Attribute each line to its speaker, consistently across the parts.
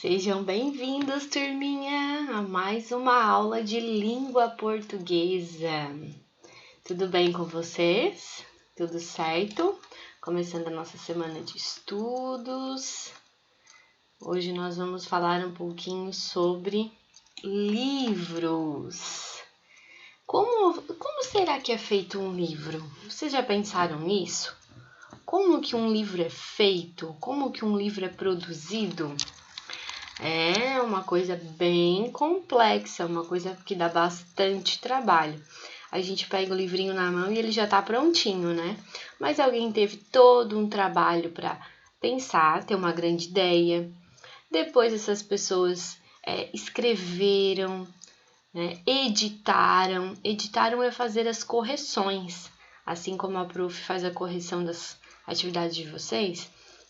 Speaker 1: Sejam bem-vindos, turminha, a mais uma aula de língua portuguesa. Tudo bem com vocês? Tudo certo? Começando a nossa semana de estudos. Hoje nós vamos falar um pouquinho sobre livros. Como será que é feito um livro? Vocês já pensaram nisso? Como que um livro é feito? Como que um livro é produzido? É uma coisa bem complexa, uma coisa que dá bastante trabalho. A gente pega o livrinho na mão e ele já tá prontinho, né? Mas alguém teve todo um trabalho para pensar, ter uma grande ideia. Depois essas pessoas escreveram, né? Editaram. Editaram é fazer as correções. Assim como a prof faz a correção das atividades de vocês,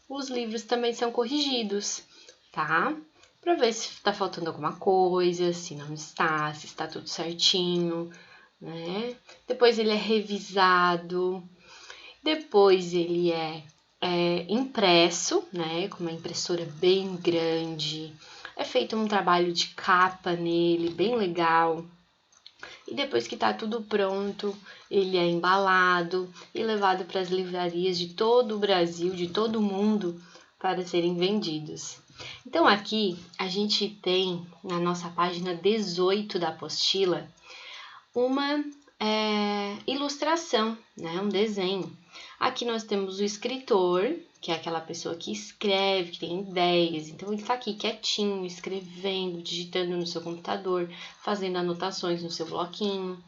Speaker 1: os livros também são corrigidos, tá? Para ver se está faltando alguma coisa, se não está, se está tudo certinho, né? Depois ele é revisado, depois ele é impresso, né? Com uma impressora bem grande, é feito um trabalho de capa nele, bem legal. E depois que está tudo pronto, ele é embalado e levado para as livrarias de todo o Brasil, de todo o mundo, para serem vendidos. Então aqui a gente tem na nossa página 18 da apostila uma ilustração, né? Um desenho. Aqui nós temos o escritor, que é aquela pessoa que escreve, que tem ideias. Então ele está aqui quietinho, escrevendo, digitando no seu computador, fazendo anotações no seu bloquinho.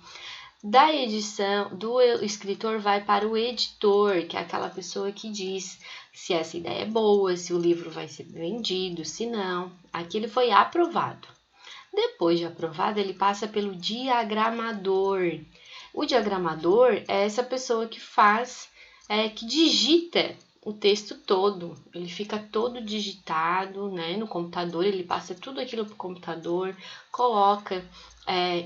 Speaker 1: Da edição, do escritor vai para o editor, que é aquela pessoa que diz se essa ideia é boa, se o livro vai ser vendido, se não. Aqui ele foi aprovado. Depois de aprovado, ele passa pelo diagramador. O diagramador é essa pessoa que que digita o texto todo. Ele fica todo digitado, né, no computador, ele passa tudo aquilo para o computador, coloca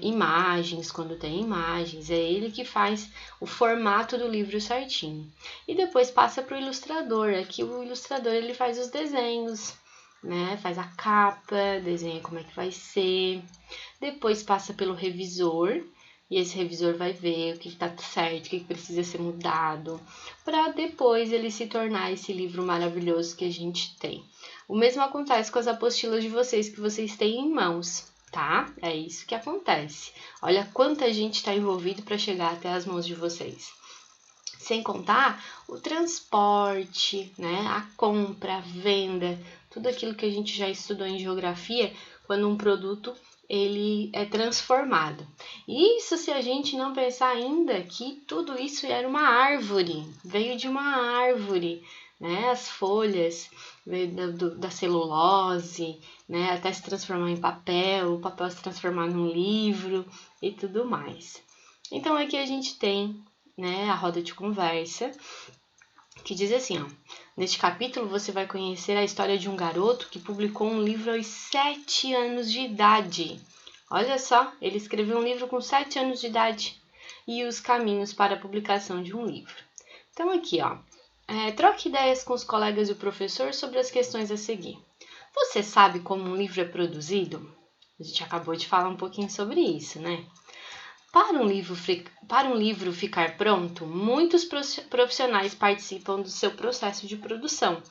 Speaker 1: imagens, quando tem imagens, é ele que faz o formato do livro certinho. E depois passa para o ilustrador. Aqui o ilustrador ele faz os desenhos, né? Faz a capa, desenha como é que vai ser. Depois passa pelo revisor, e esse revisor vai ver o que está certo, o que precisa ser mudado, para depois ele se tornar esse livro maravilhoso que a gente tem. O mesmo acontece com as apostilas de vocês que vocês têm em mãos, tá? É isso que acontece. Olha quanta gente está envolvido para chegar até as mãos de vocês. Sem contar o transporte, né? A compra, a venda, tudo aquilo que a gente já estudou em geografia, quando um produto ele é transformado. Isso se a gente não pensar ainda que tudo isso era uma árvore, veio de uma árvore, né? As folhas veio da celulose, né? Até se transformar em papel, o papel se transformar num livro e tudo mais. Então aqui a gente tem, né, a roda de conversa, que diz assim, ó: neste capítulo você vai conhecer a história de um garoto que publicou um livro aos 7 anos de idade. Olha só, ele escreveu um livro com 7 anos de idade e os caminhos para a publicação de um livro. Então aqui, ó, troque ideias com os colegas e o professor sobre as questões a seguir. Você sabe como um livro é produzido? A gente acabou de falar um pouquinho sobre isso, né? Para um livro ficar pronto, muitos profissionais participam do seu processo de produção.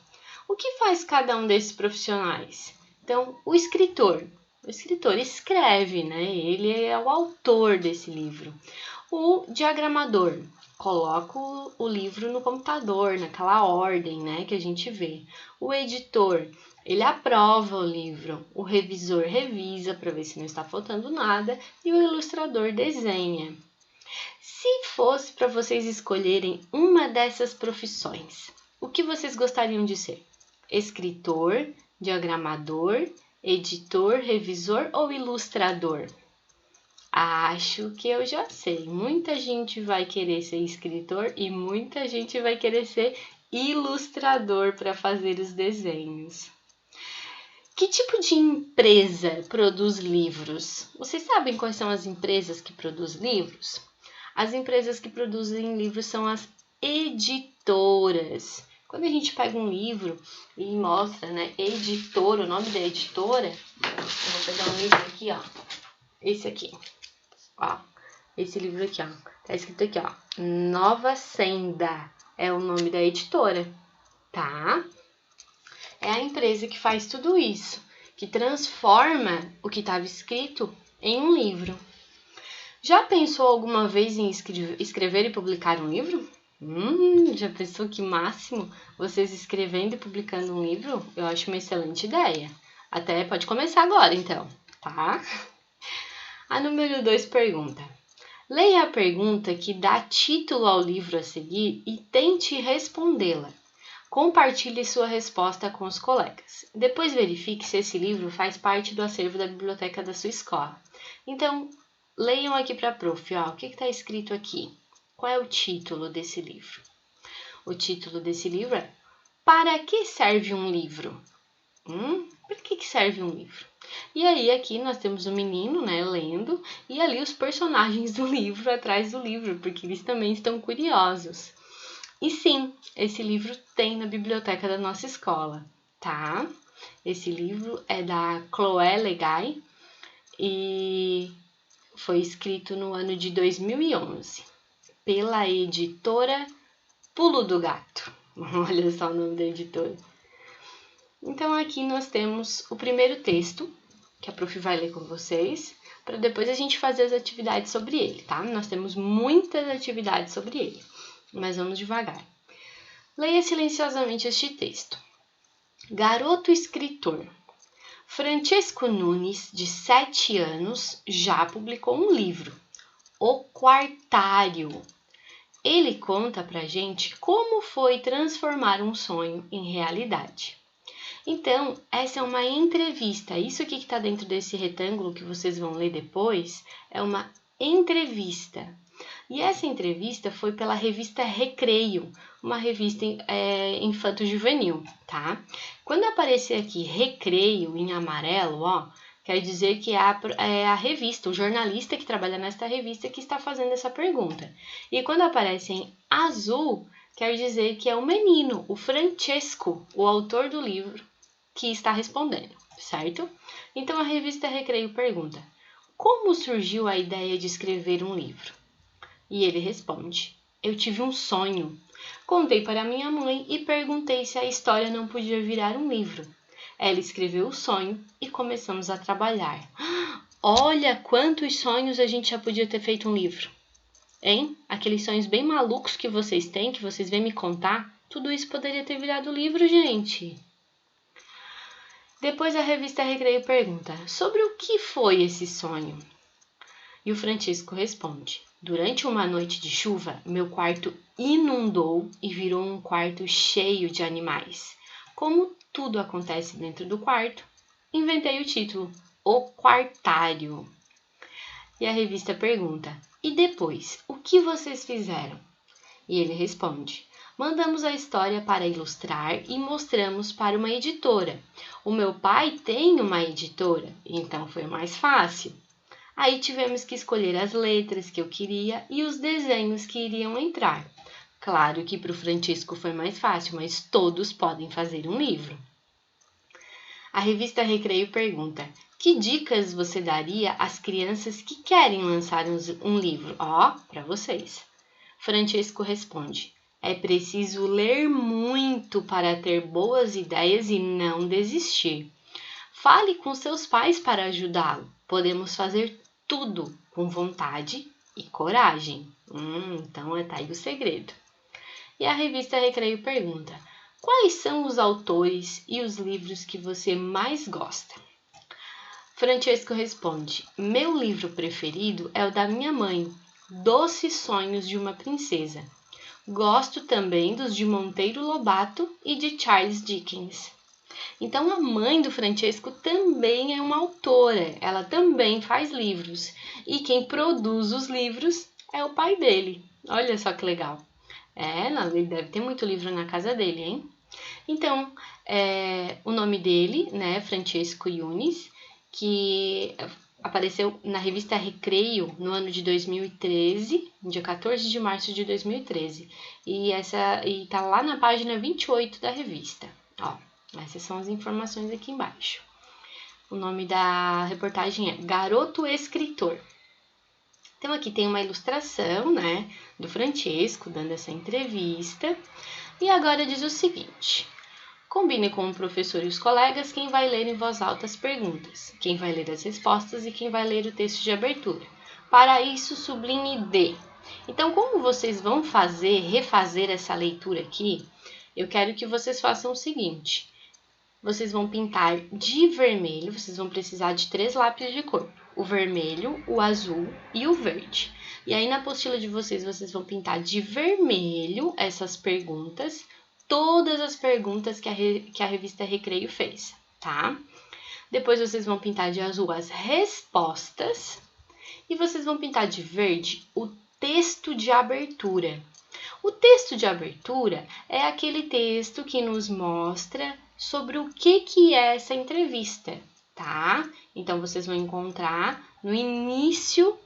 Speaker 1: O que faz cada um desses profissionais? Então, o escritor escreve, né? Ele é o autor desse livro. O diagramador coloca o livro no computador, naquela ordem, né, que a gente vê. O editor, ele aprova o livro, o revisor revisa para ver se não está faltando nada e o ilustrador desenha. Se fosse para vocês escolherem uma dessas profissões, o que vocês gostariam de ser? Escritor, diagramador, editor, revisor ou ilustrador? Acho que eu já sei. Muita gente vai querer ser escritor e muita gente vai querer ser ilustrador para fazer os desenhos. Que tipo de empresa produz livros? Vocês sabem quais são as empresas que produzem livros? As empresas que produzem livros são as editoras. Quando a gente pega um livro e mostra, né, editora, o nome da editora, eu vou pegar um livro aqui, ó, esse aqui, ó, esse livro aqui, ó, tá escrito aqui, ó, Nova Senda, é o nome da editora, tá? É a empresa que faz tudo isso, que transforma o que estava escrito em um livro. Já pensou alguma vez em escrever e publicar um livro? Já pensou que máximo vocês escrevendo e publicando um livro? Eu acho uma excelente ideia. Até pode começar agora, então, tá? A número 2 pergunta. Leia a pergunta que dá título ao livro a seguir e tente respondê-la. Compartilhe sua resposta com os colegas. Depois verifique se esse livro faz parte do acervo da biblioteca da sua escola. Então, leiam aqui para a prof. Ó, o que está escrito aqui? Qual é o título desse livro? O título desse livro é Para que serve um livro? Para que serve um livro? E aí aqui nós temos o menino, né, lendo, e ali os personagens do livro atrás do livro, porque eles também estão curiosos. E sim, esse livro tem na biblioteca da nossa escola, tá? Esse livro é da Chloé Legai e foi escrito no ano de 2011 pela editora Pulo do Gato. Olha só o nome da editora. Então aqui nós temos o primeiro texto, que a prof vai ler com vocês, para depois a gente fazer as atividades sobre ele, tá? Nós temos muitas atividades sobre ele, mas vamos devagar. Leia silenciosamente este texto. Garoto escritor. Francesco Nunes, de 7 anos, já publicou um livro, O Quartário. Ele conta pra gente como foi transformar um sonho em realidade. Então, essa é uma entrevista. Isso aqui que está dentro desse retângulo que vocês vão ler depois é uma entrevista. E essa entrevista foi pela revista Recreio, uma revista infanto-juvenil, tá? Quando aparecer aqui Recreio em amarelo, ó, quer dizer que é a revista, o jornalista que trabalha nesta revista que está fazendo essa pergunta. E quando aparece em azul, quer dizer que é o menino, o Francesco, o autor do livro, que está respondendo, certo? Então a revista Recreio pergunta: como surgiu a ideia de escrever um livro? E ele responde: eu tive um sonho. Contei para minha mãe e perguntei se a história não podia virar um livro. Ela escreveu o sonho e começamos a trabalhar. Olha quantos sonhos a gente já podia ter feito um livro. Hein? Aqueles sonhos bem malucos que vocês têm, que vocês vêm me contar, tudo isso poderia ter virado livro, gente. Depois a revista Recreio pergunta: sobre o que foi esse sonho? E o Francisco responde: durante uma noite de chuva, meu quarto inundou e virou um quarto cheio de animais. Como tudo acontece dentro do quarto, inventei o título, O Quartário. E a revista pergunta: e depois, o que vocês fizeram? E ele responde: mandamos a história para ilustrar e mostramos para uma editora. O meu pai tem uma editora, então foi mais fácil. Aí tivemos que escolher as letras que eu queria e os desenhos que iriam entrar. Claro que para o Francisco foi mais fácil, mas todos podem fazer um livro. A revista Recreio pergunta: que dicas você daria às crianças que querem lançar um livro? Ó, para vocês. Francisco responde: é preciso ler muito para ter boas ideias e não desistir. Fale com seus pais para ajudá-lo. Podemos fazer tudo com vontade e coragem. Então tá aí o segredo. E a revista Recreio pergunta: quais são os autores e os livros que você mais gosta? Francesco responde: meu livro preferido é o da minha mãe, Doces Sonhos de uma Princesa. Gosto também dos de Monteiro Lobato e de Charles Dickens. Então, a mãe do Francesco também é uma autora, ela também faz livros. E quem produz os livros é o pai dele. Olha só que legal. Ele deve ter muito livro na casa dele, hein? Então, o nome dele, né, Francesco Yunis, que apareceu na revista Recreio no ano de 2013, dia 14 de março de 2013. E tá lá na página 28 da revista. Ó, essas são as informações aqui embaixo. O nome da reportagem é Garoto Escritor. Então aqui tem uma ilustração, né, do Francesco dando essa entrevista. E agora diz o seguinte: combine com o professor e os colegas quem vai ler em voz alta as perguntas, quem vai ler as respostas e quem vai ler o texto de abertura. Para isso, sublinhe D. Então, como vocês vão refazer essa leitura aqui, eu quero que vocês façam o seguinte. Vocês vão pintar de vermelho, vocês vão precisar de 3 lápis de cor. O vermelho, o azul e o verde. E aí, na apostila de vocês, vocês vão pintar de vermelho essas perguntas, todas as perguntas que a revista Recreio fez, tá? Depois vocês vão pintar de azul as respostas e vocês vão pintar de verde o texto de abertura. O texto de abertura é aquele texto que nos mostra sobre o que é essa entrevista, tá? Então, vocês vão encontrar no início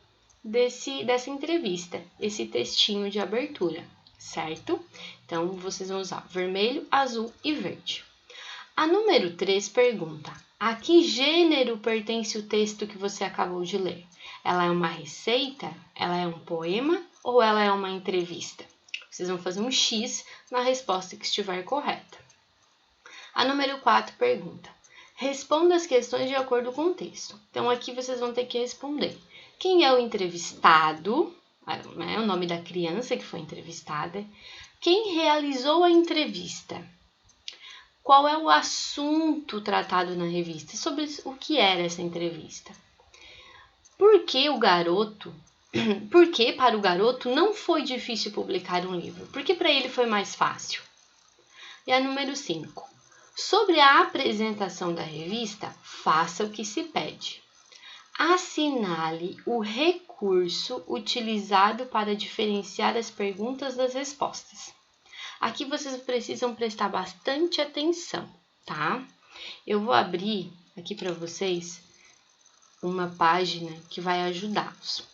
Speaker 1: dessa entrevista, esse textinho de abertura, certo? Então, vocês vão usar vermelho, azul e verde. A número 3 pergunta: a que gênero pertence o texto que você acabou de ler? Ela é uma receita? Ela é um poema? Ou ela é uma entrevista? Vocês vão fazer um X na resposta que estiver correta. A número 4 pergunta: responda as questões de acordo com o texto. Então, aqui vocês vão ter que responder. Quem é o entrevistado? É o nome da criança que foi entrevistada. Quem realizou a entrevista? Qual é o assunto tratado na revista? Sobre o que era essa entrevista? Por que para o garoto não foi difícil publicar um livro? Porque para ele foi mais fácil. E a número 5. Sobre a apresentação da revista, faça o que se pede. Assinale o recurso utilizado para diferenciar as perguntas das respostas. Aqui vocês precisam prestar bastante atenção, tá? Eu vou abrir aqui para vocês uma página que vai ajudá-los,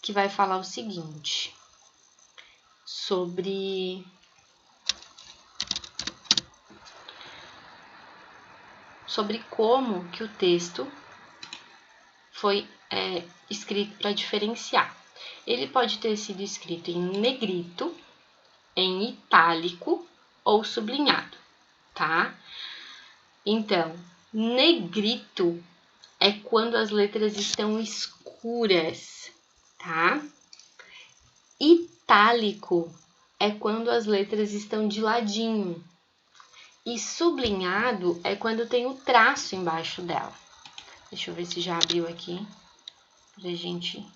Speaker 1: que vai falar o seguinte, sobre como que o texto foi escrito para diferenciar. Ele pode ter sido escrito em negrito, em itálico ou sublinhado, tá? Então, negrito é quando as letras estão escuras, tá? Itálico é quando as letras estão de ladinho. E sublinhado é quando tem o traço embaixo dela. Deixa eu ver se já abriu aqui pra gente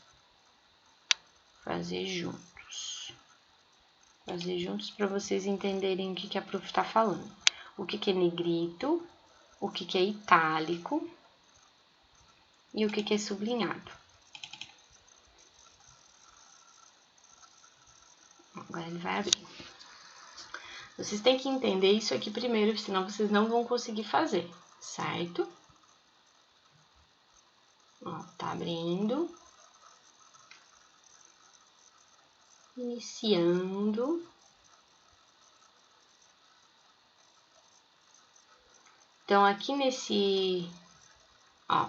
Speaker 1: fazer juntos. Fazer juntos para vocês entenderem o que a prof tá falando. O que é negrito, o que é itálico e o que é sublinhado. Agora ele vai abrir. Vocês têm que entender isso aqui primeiro, senão vocês não vão conseguir fazer, certo? Ó, tá abrindo. Iniciando. Então, aqui nesse... Ó.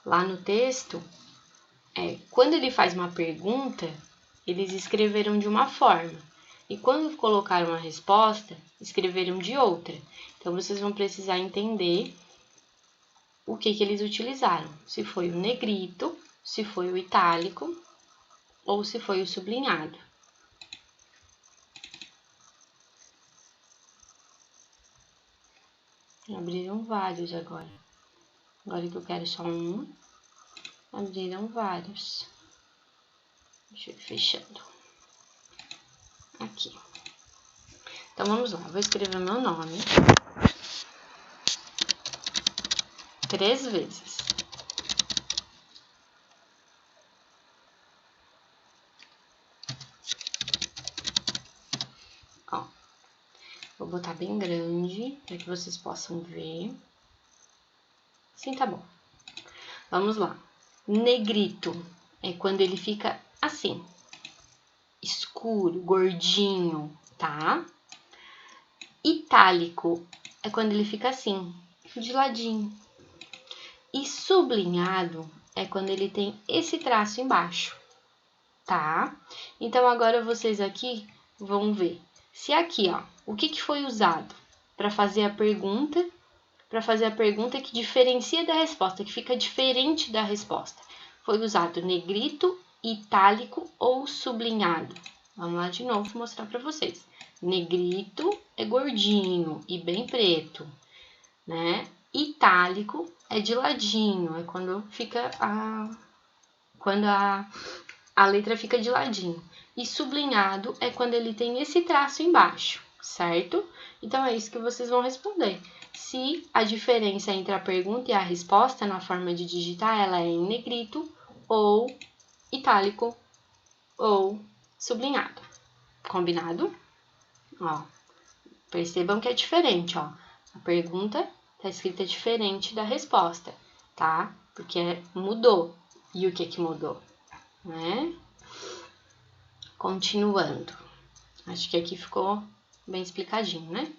Speaker 1: Lá no texto, quando ele faz uma pergunta, eles escreveram de uma forma. E quando colocaram a resposta, escreveram de outra. Então, vocês vão precisar entender o que eles utilizaram. Se foi o negrito, se foi o itálico ou se foi o sublinhado. Abriram vários agora. Agora que eu quero só um, abriram vários. Deixa eu ir fechando. Aqui. Então, vamos lá. Vou escrever meu nome 3 vezes. Ó. Vou botar bem grande para que vocês possam ver. Sim, tá bom. Vamos lá. Negrito é quando ele fica assim, escuro, gordinho, tá? Itálico é quando ele fica assim, de ladinho. E sublinhado é quando ele tem esse traço embaixo, tá? Então, agora vocês aqui vão ver. Se aqui, ó, o que foi usado para fazer a pergunta que diferencia da resposta, que fica diferente da resposta. Foi usado negrito, itálico ou sublinhado? Vamos lá de novo mostrar para vocês. Negrito é gordinho e bem preto, né? Itálico é de ladinho, é quando fica a letra fica de ladinho. E sublinhado é quando ele tem esse traço embaixo, certo? Então, é isso que vocês vão responder. Se a diferença entre a pergunta e a resposta na forma de digitar, ela é em negrito, ou itálico, ou sublinhado. Combinado? Ó, percebam que é diferente, ó. A pergunta tá escrita diferente da resposta, tá? Porque mudou. E o que mudou? Né? Continuando. Acho que aqui ficou bem explicadinho, né?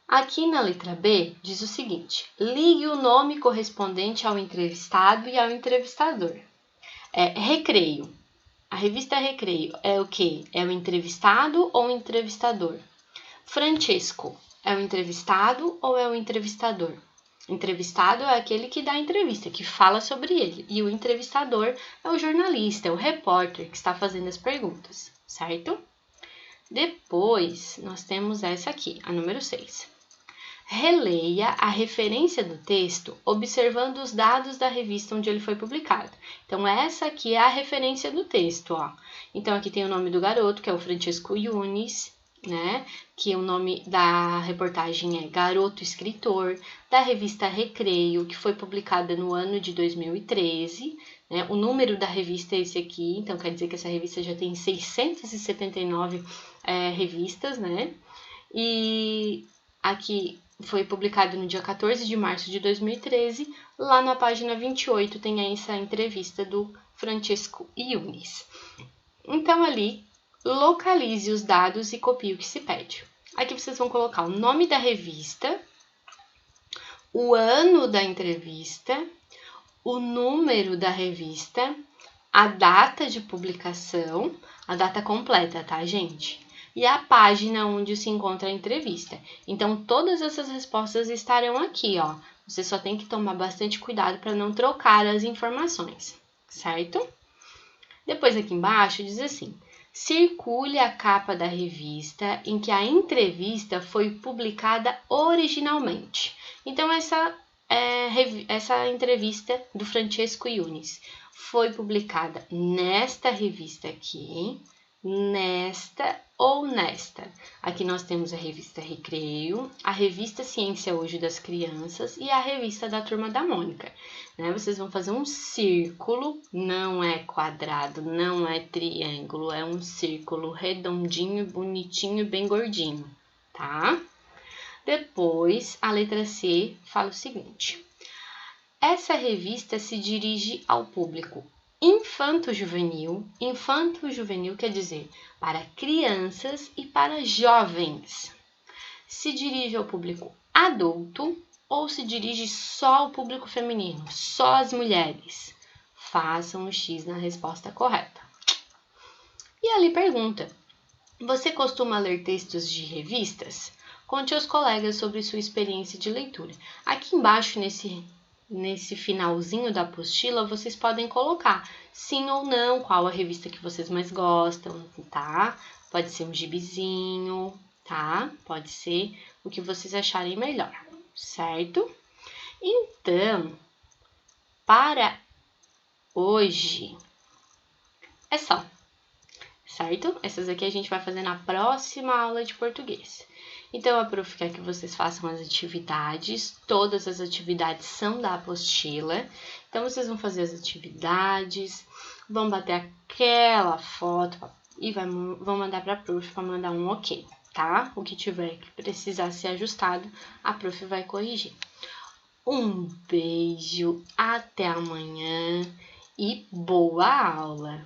Speaker 1: Aqui na letra B, diz o seguinte: ligue o nome correspondente ao entrevistado e ao entrevistador. Recreio. A revista Recreio é o quê? É o entrevistado ou o entrevistador? Francesco é o entrevistado ou é o entrevistador? Entrevistado é aquele que dá a entrevista, que fala sobre ele. E o entrevistador é o jornalista, é o repórter que está fazendo as perguntas, certo? Depois, nós temos essa aqui, a número 6. Releia a referência do texto observando os dados da revista onde ele foi publicado. Então, essa aqui é a referência do texto, ó. Então, aqui tem o nome do garoto, que é o Francesco Yunis, né? Que o nome da reportagem é Garoto Escritor, da revista Recreio, que foi publicada no ano de 2013, né? O número da revista é esse aqui, então quer dizer que essa revista já tem 679 revistas, né? E aqui foi publicado no dia 14 de março de 2013, lá na página 28 tem essa entrevista do Francesco Yunis. Então, ali, localize os dados e copie o que se pede. Aqui vocês vão colocar o nome da revista, o ano da entrevista, o número da revista, a data de publicação, a data completa, tá, gente? E a página onde se encontra a entrevista. Então, todas essas respostas estarão aqui, ó. Você só tem que tomar bastante cuidado para não trocar as informações, certo? Depois, aqui embaixo, diz assim: circule a capa da revista em que a entrevista foi publicada originalmente. Então, essa entrevista do Francesco Yunis foi publicada nesta revista aqui, nesta ou nesta. Aqui nós temos a revista Recreio, a revista Ciência Hoje das Crianças e a revista da Turma da Mônica. Né? Vocês vão fazer um círculo, não é quadrado, não é triângulo, é um círculo redondinho, bonitinho, bem gordinho, tá? Depois, a letra C fala o seguinte: essa revista se dirige ao público infanto-juvenil. Infanto-juvenil quer dizer para crianças e para jovens. Se dirige ao público adulto ou se dirige só ao público feminino, só às mulheres? Façam o X na resposta correta. E ali pergunta: você costuma ler textos de revistas? Conte aos colegas sobre sua experiência de leitura. Aqui embaixo, nesse finalzinho da apostila, vocês podem colocar sim ou não, qual a revista que vocês mais gostam, tá? Pode ser um gibizinho, tá? Pode ser o que vocês acharem melhor, certo? Então, para hoje, é só, certo? Essas aqui a gente vai fazer na próxima aula de português. Então, a prof quer que vocês façam as atividades, todas as atividades são da apostila. Então, vocês vão fazer as atividades, vão bater aquela foto para e vão mandar para a prof para mandar um ok, tá? O que tiver que precisar ser ajustado, a prof vai corrigir. Um beijo, até amanhã e boa aula!